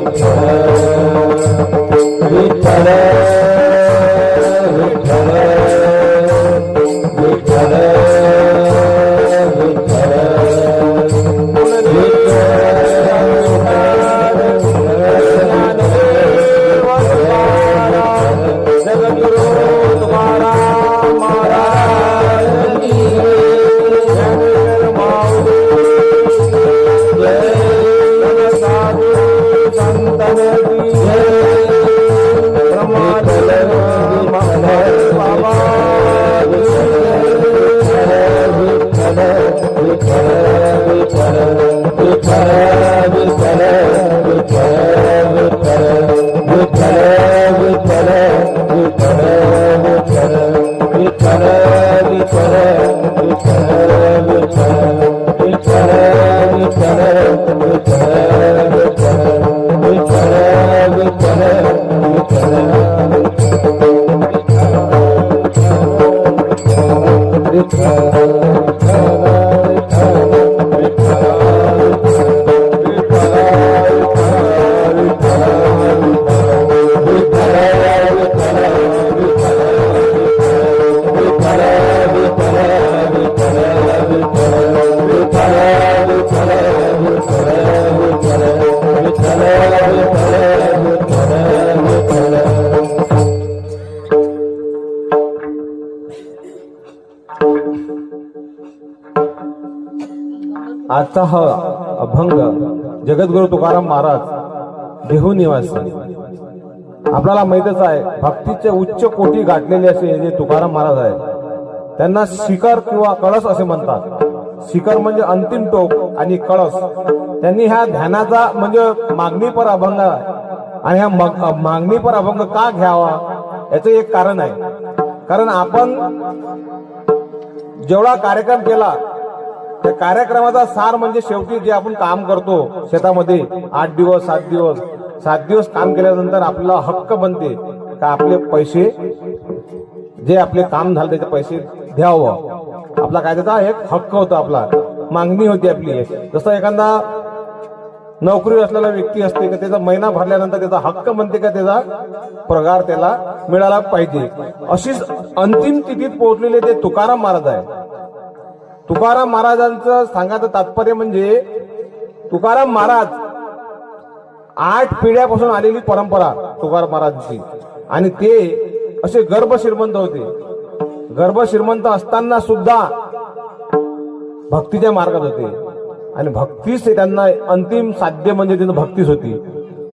विठ्ठल विठ्ठल विठ्ठल आजचा हा अभंग जगद्गुरु तुकाराम महाराज देहू निवासी. आपल्याला माहितच आहे, भक्तीचे उच्च कोटी गाठलेले असे जे तुकाराम महाराज आहे त्यांना शिखर किंवा कळस असे म्हणतात. शिखर म्हणजे अंतिम टोक आणि कळस. त्यांनी ह्या ध्यानाचा म्हणजे मागणीपर अभंग आहे. आणि ह्या मागणीपर अभंग का घ्यावा याचं एक कारण आहे. कारण आपण जेवढा कार्यक्रम केला त्या कार्यक्रमाचा सार म्हणजे शेवटी जे आपण काम करतो शेतामध्ये 8 दिवस 7 दिवस काम केल्यानंतर आपला हक्क बनते का आपले पैसे जे आपले काम झाले त्याचे पैसे द्यावं. आपला काय त्याचा एक हक्क होता, आपला मागणी होती आपली. जसं एखादा नोकरी असलेला व्यक्ती असते का त्याचा महिना भरल्यानंतर त्याचा हक्क बनते का त्याचा पगार त्याला मिळाला पाहिजे. अशीच अंतिम स्थितीत पोहोचलेले ते तुकाराम महाराज आहे. तुकाराम महाराजांचं सांगायचं तात्पर्य म्हणजे तुकाराम महाराज 8 पिढ्यापासून आलेली परंपरा तुकाराम महाराजांची. आणि ते असे गर्भ श्रीमंत होते. गर्भ श्रीमंत असताना सुद्धा भक्तीच्या मार्गात होते. आणि भक्तीच त्यांना अंतिम साध्य म्हणजे त्यांना भक्तीच होती.